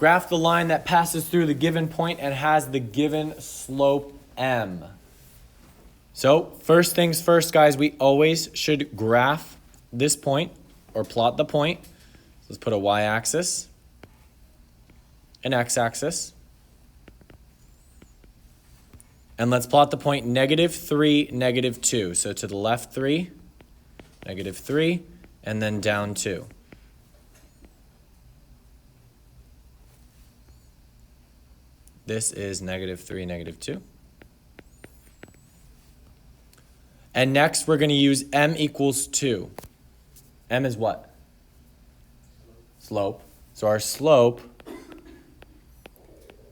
Graph the line that passes through the given point and has the given slope m. So first things first, guys, we always should graph this point or plot the point. Let's put a y-axis, an x-axis, and let's plot the point -3, -2. So to the left 3, -3, and then down 2. This is -3, -2. And next, we're going to use m equals 2. M is what? Slope. So our slope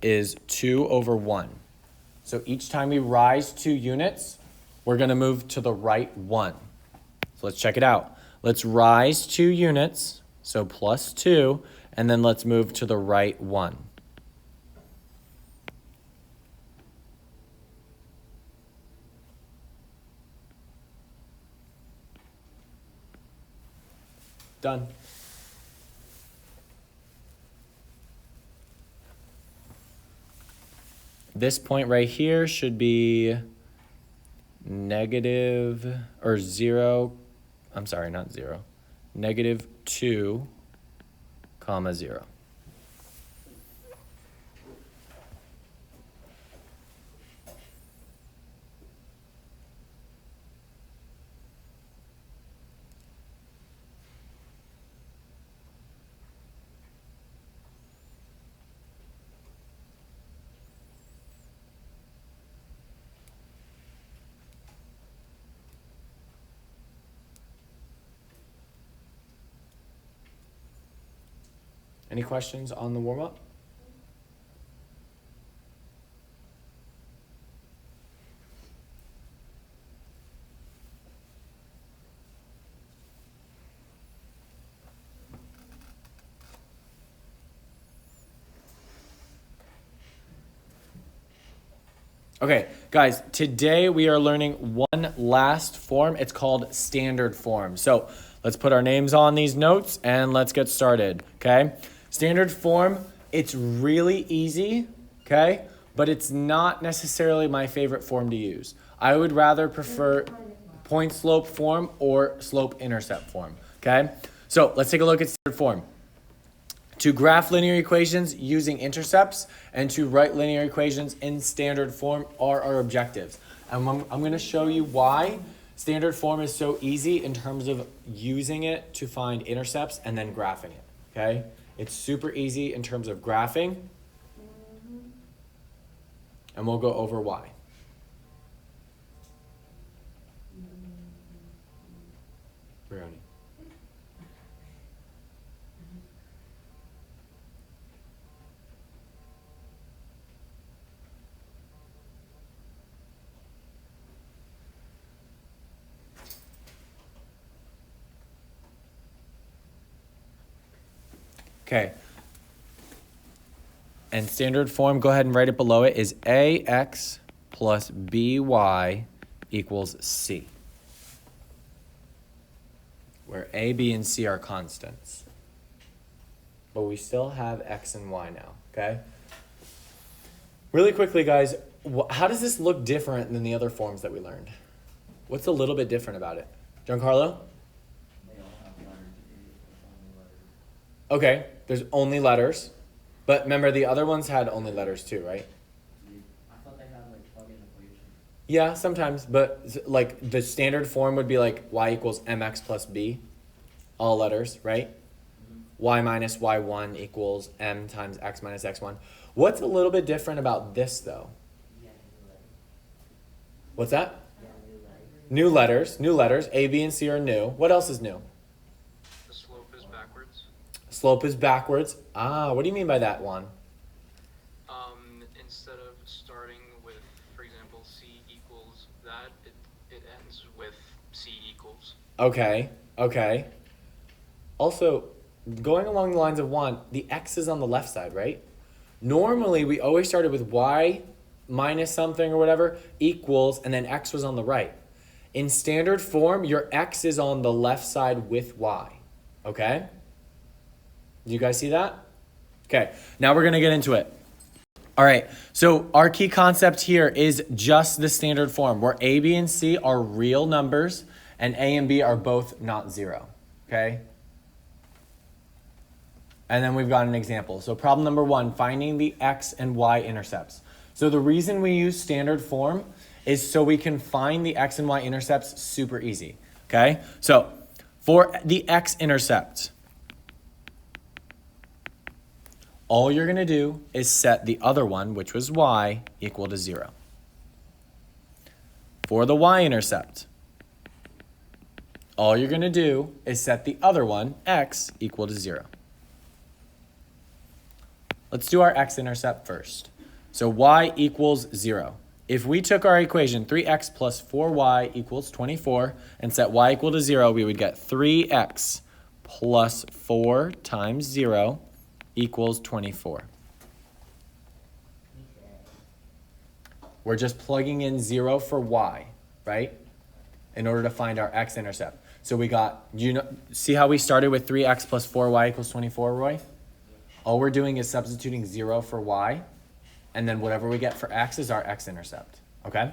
is 2 over 1. So each time we rise 2 units, we're going to move to the right 1. So let's check it out. Let's rise 2 units, so plus 2, and then let's move to the right 1. Done. This point right here should be negative, or 0, I'm sorry, not 0, -2, 0. Any questions on the warm-up? Okay, guys, today we are learning one last form. It's called standard form. So let's put our names on these notes and let's get started, okay? Standard form, it's really easy, okay? But it's not necessarily my favorite form to use. I would rather prefer point slope form or slope intercept form, okay? So let's take a look at standard form. To graph linear equations using intercepts and to write linear equations in standard form are our objectives. And I'm going to show you why standard form is so easy in terms of using it to find intercepts and then graphing it, okay? It's super easy in terms of graphing, and we'll go over why. Brioni. Okay. And standard form, go ahead and write it below it, is ax plus by equals c, where a, b, and c are constants. But we still have x and y now, okay? Really quickly, guys, how does this look different than the other forms that we learned? What's a little bit different about it? Giancarlo? Okay, there's only letters. But remember, the other ones had only letters too, right? I thought they had like plug-in equations. Yeah, sometimes. But like the standard form would be like y equals mx plus b. All letters, right? Mm-hmm. Y minus y1 equals m times x minus x1. What's a little bit different about this though? Yeah, What's that? yeah, New letters. New letters. A, B, and C are new. What else is new? The slope is backwards. Slope is backwards. Ah, what do you mean by that, Juan? Instead of starting with, for example, c equals that, it ends with c equals. Okay, okay. Also, going along the lines of Juan, the x is on the left side, right? Normally, we always started with y minus something or whatever equals, and then x was on the right. In standard form, your x is on the left side with y, okay? Do you guys see that? Okay, now we're going to get into it. All right, so our key concept here is just the standard form where A, B, and C are real numbers and A and B are both not 0, okay? And then we've got an example. So problem number 1, finding the x and y intercepts. So the reason we use standard form is so we can find the x and y intercepts super easy, okay? So for the x-intercept, all you're going to do is set the other one, which was y, equal to 0. For the y-intercept, all you're going to do is set the other one, x, equal to 0. Let's do our x-intercept first. So y equals 0. If we took our equation 3x plus 4y equals 24 and set y equal to 0, we would get 3x plus 4 times 0 equals 24. We're just plugging in 0 for y, right? In order to find our x-intercept. So we got, see how we started with 3x plus 4y equals 24, Roy? All we're doing is substituting 0 for y, and then whatever we get for x is our x-intercept, okay?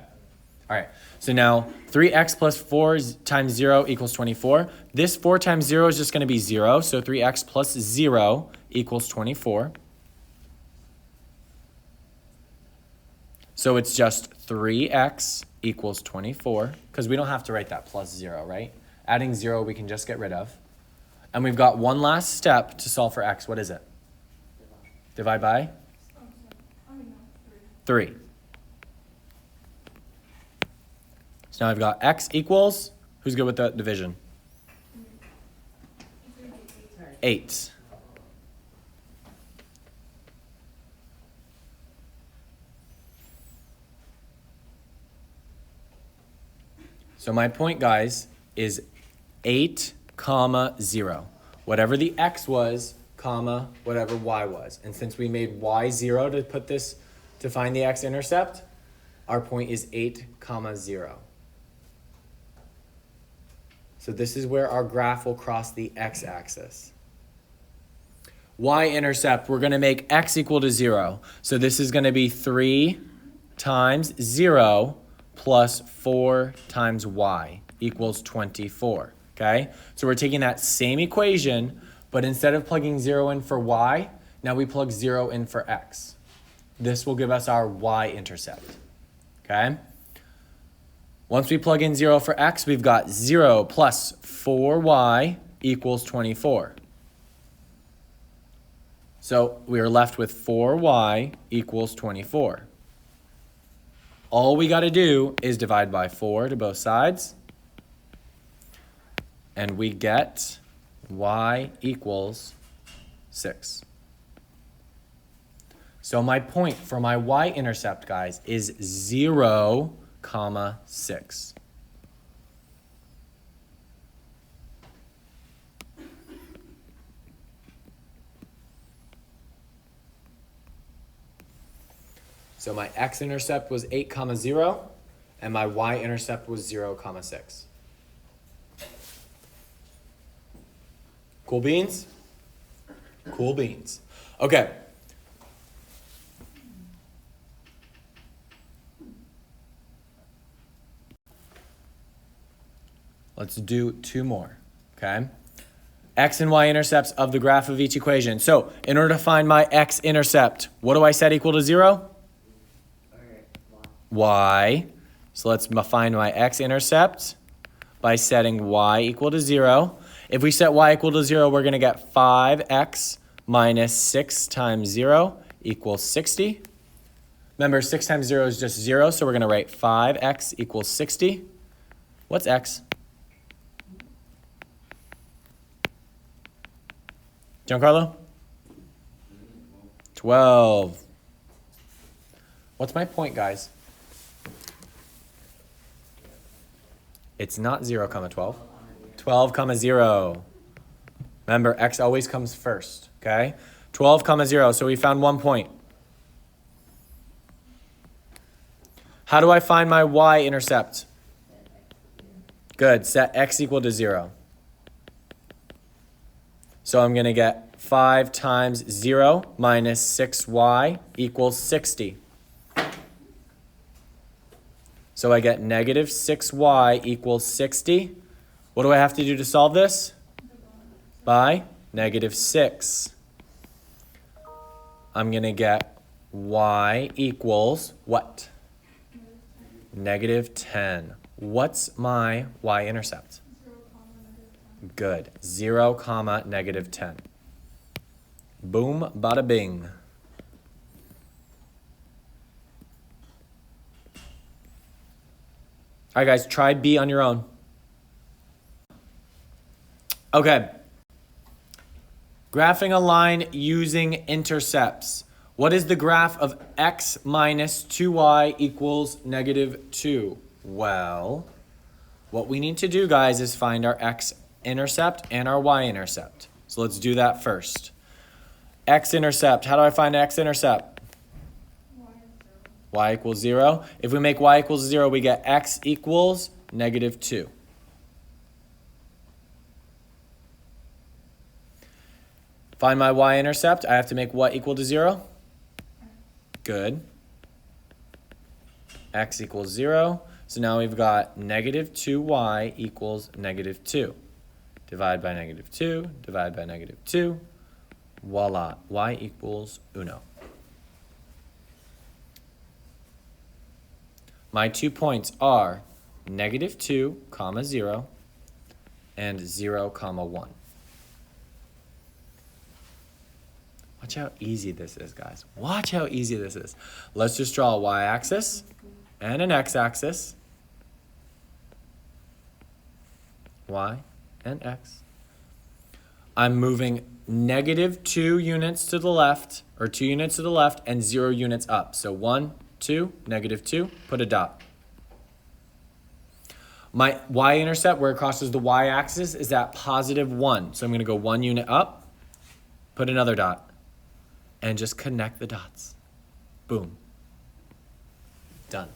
All right, so now 3x plus 4 times 0 equals 24. This 4 times 0 is just going to be 0, so 3x plus 0 equals 24. So it's just 3x equals 24, because we don't have to write that plus 0, right? Adding 0 we can just get rid of. And we've got one last step to solve for x. What is it? Divide by? 3. So now I've got x equals, who's good with the division? 8. So my point, guys, is 8, 0. Whatever the x was, comma, whatever y was. And since we made y 0 to put this, to find the x-intercept, our point is 8, 0. So this is where our graph will cross the x-axis. Y-intercept, we're going to make x equal to 0. So this is going to be 3 times 0 plus 4 times y equals 24, okay? So we're taking that same equation, but instead of plugging 0 in for y, now we plug 0 in for x. This will give us our y-intercept, okay? Once we plug in 0 for x, we've got 0 plus 4y equals 24. So we are left with 4y equals 24. All we got to do is divide by 4 to both sides, and we get y equals 6. So my point for my y-intercept, guys, is 0, 6. So my x-intercept was 8, 0, and my y-intercept was 0, 6. Cool beans? Cool beans. Okay. Let's do 2 more, okay? X and y intercepts of the graph of each equation. So in order to find my x-intercept, what do I set equal to 0? Y. So let's find my x-intercept by setting y equal to 0. If we set y equal to 0, we're going to get 5x minus 6 times 0 equals 60. Remember, 6 times 0 is just 0, so we're going to write 5x equals 60. What's x? Giancarlo? 12. What's my point, guys? It's not 0, 12. 12, 0. Remember, x always comes first, okay? 12, 0, so we found 1 point. How do I find my y-intercept? Good, set x equal to 0. So I'm going to get 5 times 0 minus 6y equals 60. So I get negative 6y equals 60. What do I have to do to solve this? By negative 6. I'm going to get y equals what? Negative 10. What's my y-intercept? Good. 0, comma, negative 10. Boom, bada bing. All right, guys, try B on your own. Okay. Graphing a line using intercepts. What is the graph of x minus 2y equals negative 2? Well, what we need to do, guys, is find our x-intercept and our y-intercept. So let's do that first. X-intercept. How do I find x-intercept? Y equals 0. If we make y equals 0, we get x equals negative 2. Find my y-intercept. I have to make what equal to 0? Good. X equals 0. So now we've got negative 2y equals negative 2. Divide by negative 2. Divide by negative 2. Voila. Y equals 1. My 2 points are negative 2, comma 0, and 0, comma 1. Watch how easy this is, guys. Watch how easy this is. Let's just draw a y-axis and an x-axis. Y and x. I'm moving negative 2 units to the left, or 2 units to the left, and 0 units up. So 1, 2, negative 2, put a dot. My y-intercept, where it crosses the y-axis, is at positive 1. So I'm going to go 1 unit up, put another dot, and just connect the dots. Boom. Done.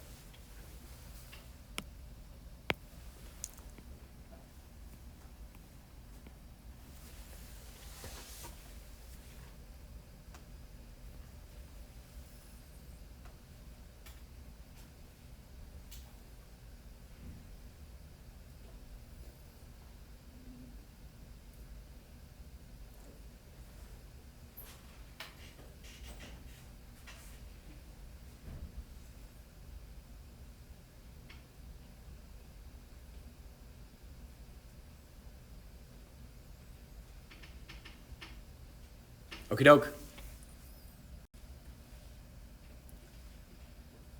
Okie doke.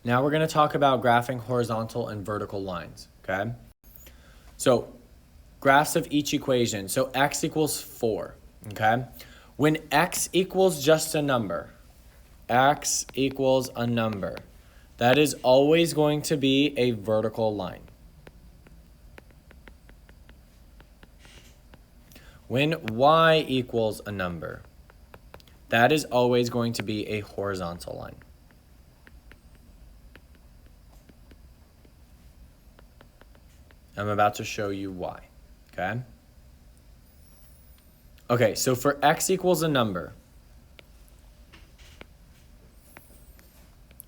Now we're going to talk about graphing horizontal and vertical lines, okay? So graphs of each equation. So x equals 4, okay? When x equals just a number, x equals a number, that is always going to be a vertical line. When y equals a number, that is always going to be a horizontal line. I'm about to show you why, okay? Okay, so for x equals a number,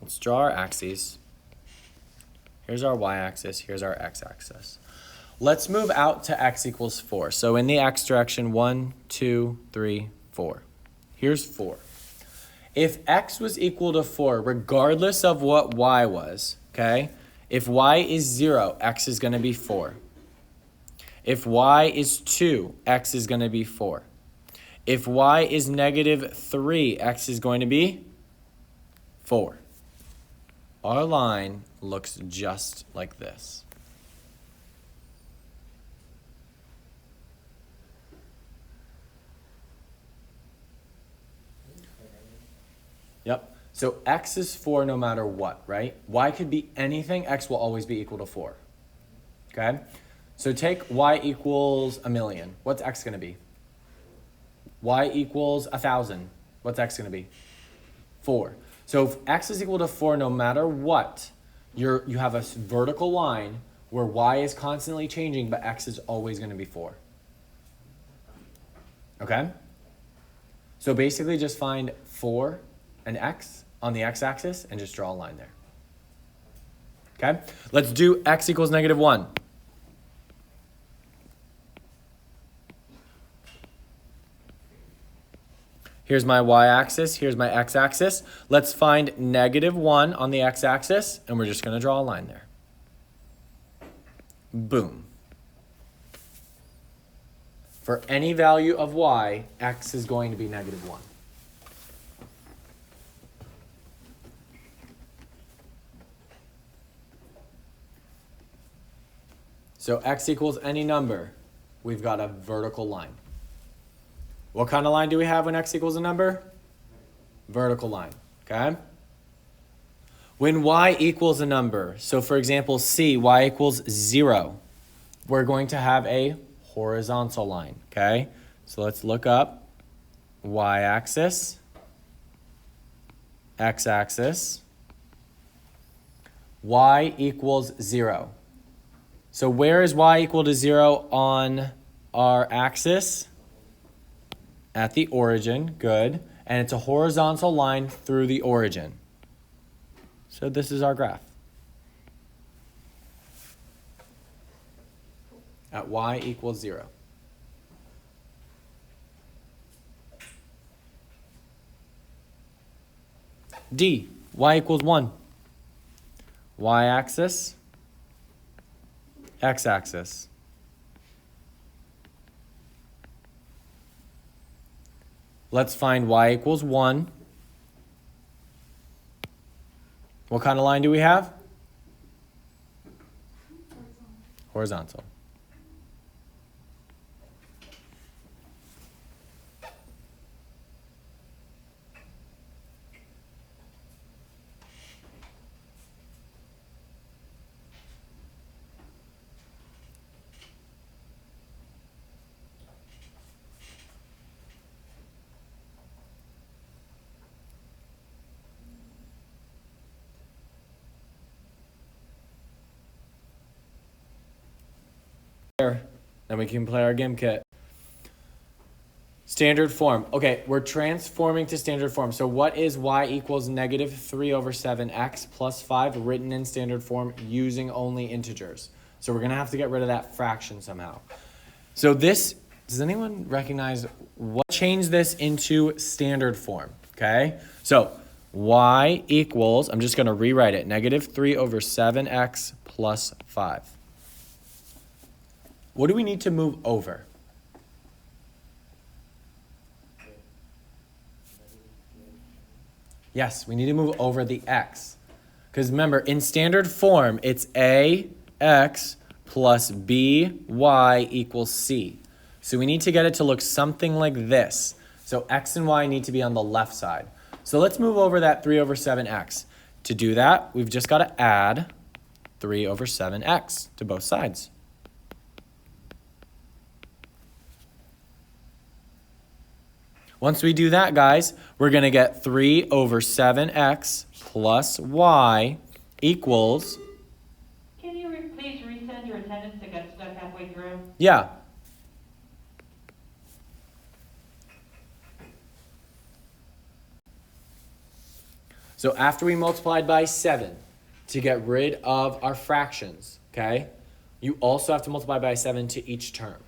let's draw our axes. Here's our y-axis, here's our x-axis. Let's move out to x equals 4. So in the x direction, 1, 2, 3, 4. Here's 4. If x was equal to 4, regardless of what y was, okay? If y is 0, x is going to be 4. If y is 2, x is going to be 4. If y is negative 3, x is going to be 4. Our line looks just like this. Yep. So x is 4 no matter what, right? Y could be anything. X will always be equal to 4. Okay? So take y equals 1,000,000. What's x going to be? Y equals 1,000. What's x going to be? 4. So if x is equal to 4 no matter what, you have a vertical line where y is constantly changing, but x is always going to be 4. Okay? So basically just find 4 and x on the x-axis and just draw a line there. Okay? Let's do x equals -1. Here's my y-axis, here's my x-axis. Let's find -1 on the x-axis, and we're just going to draw a line there. Boom. For any value of y, x is going to be -1. So x equals any number, we've got a vertical line. What kind of line do we have when x equals a number? Vertical line, okay? When y equals a number, so for example, c, y equals 0, we're going to have a horizontal line, okay? So let's look up y-axis, x-axis, y equals 0. So where is y equal to 0 on our axis? At the origin, good. And it's a horizontal line through the origin. So this is our graph. At y equals 0. D, y equals 1. Y-axis, x-axis. Let's find y equals 1. What kind of line do we have? Horizontal. Then we can play our game kit. Standard form. Okay, we're transforming to standard form. So what is y equals -3/7x plus 5 written in standard form using only integers? So we're going to have to get rid of that fraction somehow. So this, does anyone recognize what changed this into standard form? Okay, so y equals, I'm just going to rewrite it, -3/7x plus 5. What do we need to move over? Yes, we need to move over the x. Because remember, in standard form, it's ax plus by equals c. So we need to get it to look something like this. So x and y need to be on the left side. So let's move over that 3/7x. To do that, we've just got to add 3/7x to both sides. Once we do that, guys, we're going to get 3/7x plus y equals... Can you please resend your attendance? It got stuck halfway through. Yeah. So after we multiplied by 7 to get rid of our fractions, okay, you also have to multiply by 7 to each term.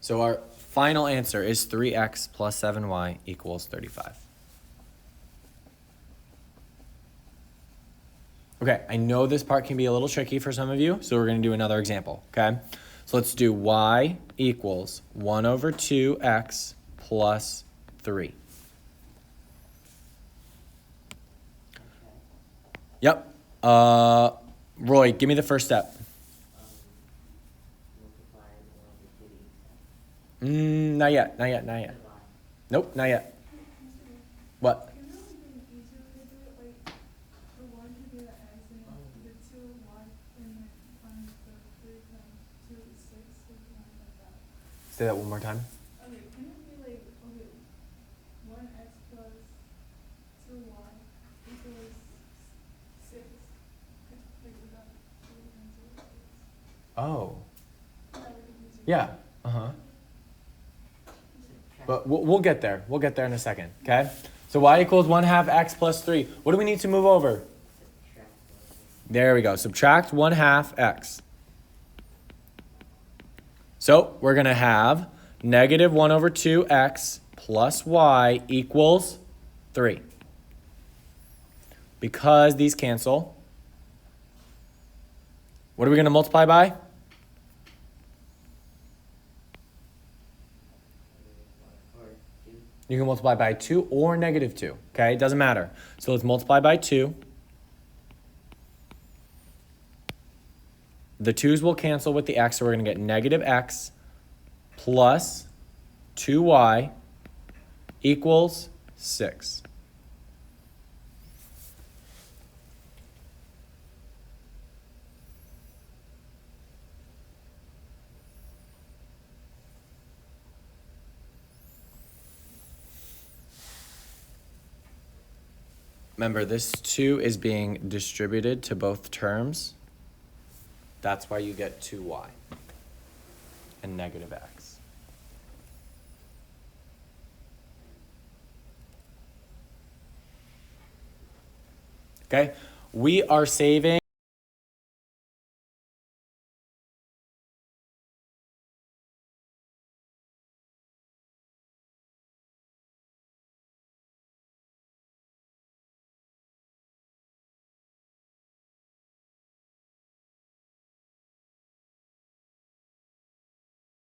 So our final answer is 3x plus 7y equals 35. Okay, I know this part can be a little tricky for some of you, so we're going to do another example, okay? So let's do y equals 1/2x plus 3. Yep. Roy, give me the first step. Not yet. Nope, not yet. What? Say that one more time. Okay, can it be like, okay, 1x plus 2y equals 6? Like without 2 and 2. Oh. That would be easier. Yeah. Uh-huh. But we'll get there. We'll get there in a second, okay? So y equals 1/2 x plus 3. What do we need to move over? There we go. Subtract 1/2 x. So we're going to have negative 1/2x plus y equals 3. Because these cancel, what are we going to multiply by? You can multiply by 2 or negative 2, okay? It doesn't matter. So let's multiply by 2. The 2's will cancel with the x, so we're going to get negative x plus 2y equals 6. Remember, this 2 is being distributed to both terms. That's why you get 2y and negative x. Okay, we are saving